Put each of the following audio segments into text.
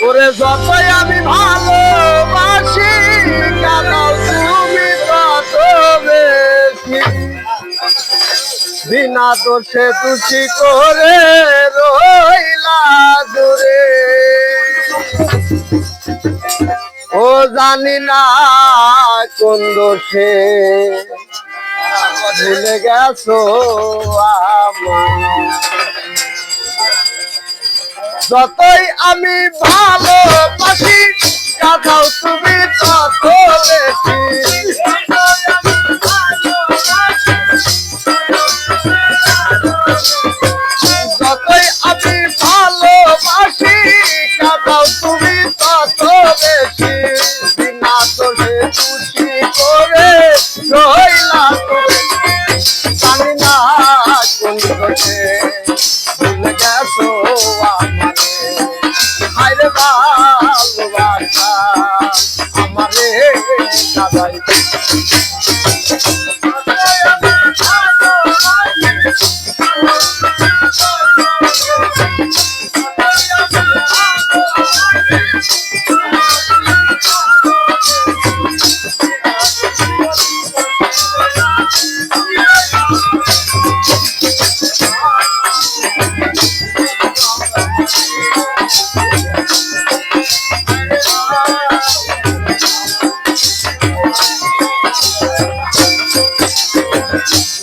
ওরে যতই আমি ভালোবাসি কাঁদাও তুমি তত বেশি বিনা দোষে দোষী করে রইলা দূরে ও জানি না কোন দোষে ভুলে গেছো আমার যতই আমি ভালোবাসি কাঁদাও তুমি তত বেশি যতই আমি ভালোবাসি কাঁদাও তুমি তত বেশি বিনা দোষে খুশি করে রইলা তুমি জানি না কোন দোষে ভুলে গেছো আমারে হায়রে ভালোবাসা আমারে কাঁদাই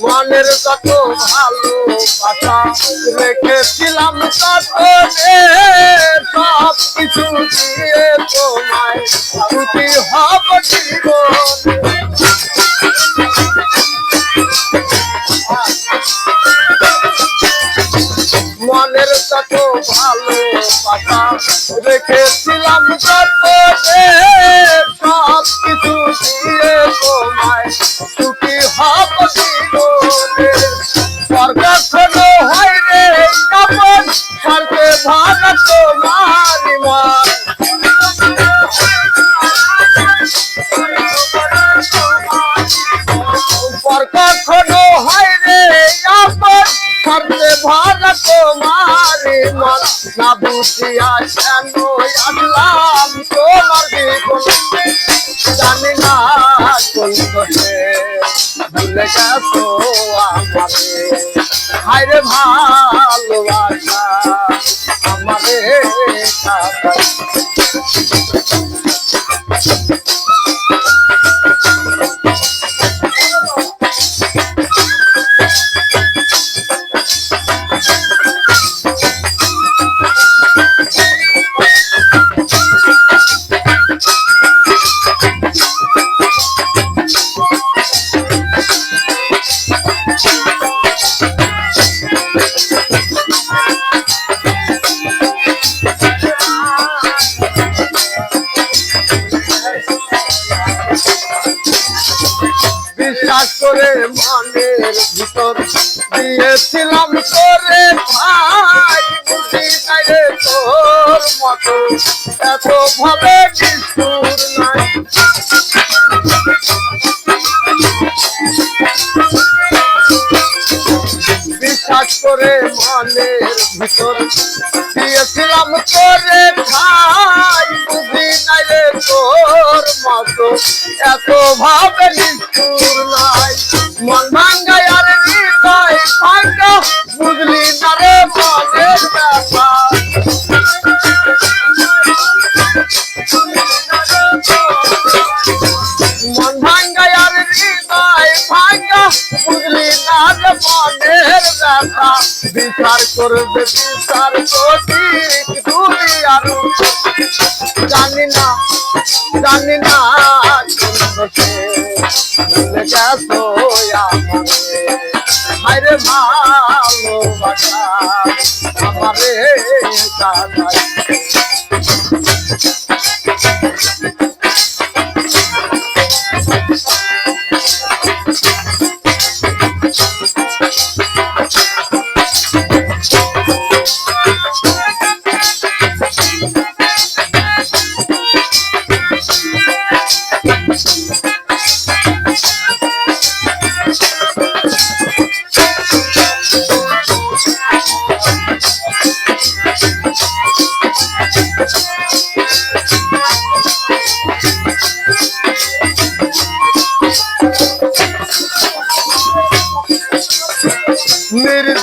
মনের যত ভালোবাসা রেখেছিলাম তত সব কিছু দিয়ে তোমায় ছুটি হব জীবন মনের যত ভালোবাসা রেখেছিলাম তত সব কিছু দিয়ে তোমায় ছুটি হব জীবনে সরকার শোনো হয় রে কাপন সারতে ভাঙা তোমার মন কখনো হয় রে আপন সারতে ভাঙা তোমার মন না বুঝিয়া কেন আসলাম তোমার জীবন জানি না কোন দোষে ভুলে গেছো আমারে হায়রে ভালোবাসা আমারে কাঁদাই বিশ্বাস করে মনের ভিতর দিয়েছিলাম তোরে ভাই বুঝি নাই রে তোর মতো এত ভাবে নিষ্ঠুর নাই বিশ্বাস করে মনের ভিতর দিয়েছিলাম তোরে ভাই বুঝি নাই রে তোর মতো এত ভাবে নিষ্ঠুর নাই মন ভাঙ্গায় আর হৃদয় ভাঙ্গা বুঝলি না রে মনের ব্যাপার মন ভাঙ্গায় আর হৃদয় ভাঙ্গা বুঝলি না রে মনের ব্যথা বিচার করবে বিচার সঠিক তুমি আরো জানি না ভুলে গেছো আমারে হায়রে ভালোবাসা আমারে কাঁদাই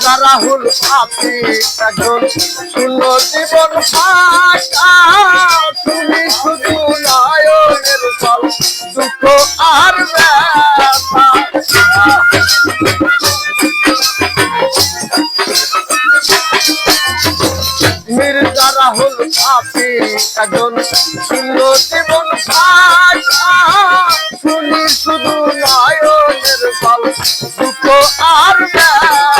মির্জা রাহুল পাপি একজন শূন্য জীবন ফাঁকা তুমি শুধু নয়নের জল দুঃখ আর ব্যথা মির্জা রাহুল পাপি একজন শূন্য জীবন ফাঁকা শুনি শুধু নয়নের জল দুঃখ আর ব্যথা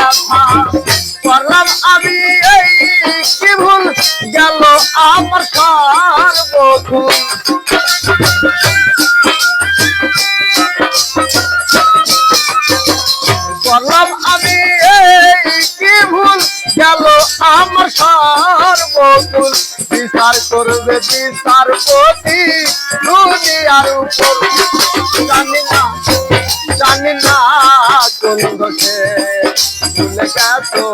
করলাম আমি এই কি ভুল গেল আমার সর্বভুল করলাম আমি এই কি ভুল গেল আমার সর্বভুল বিচার করবে বিচারপতি দুনিয়ার উপর জানি না কোন দোষে ভুলে গেছো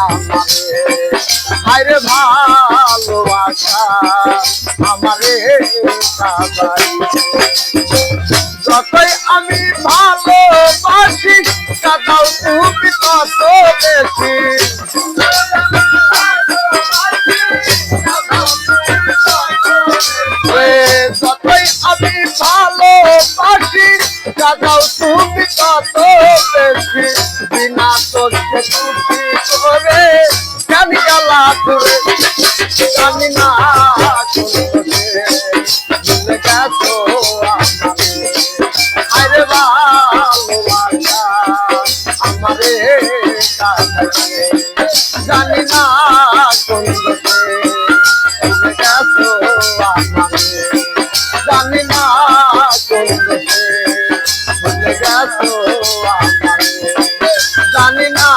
আমারে হায়রে ভালোবাসা আমারে যতই আমি ভালোবাসি কাদাও তুমি কত বেশি যতই আমি ভালোবাসি কাদাও তুমি কত বেশি বিনা তোকে তুমি করে কেন গেলা দূরে জানি না ভুলে গেছো আরে ভালোবাসা আমারে জানি না কোন ভুলে গেছো আমারে জানি না কোন ভুলে গেছো আমারে জানি না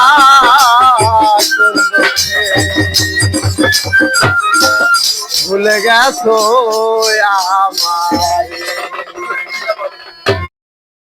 কোন ভুলে গেছো আমার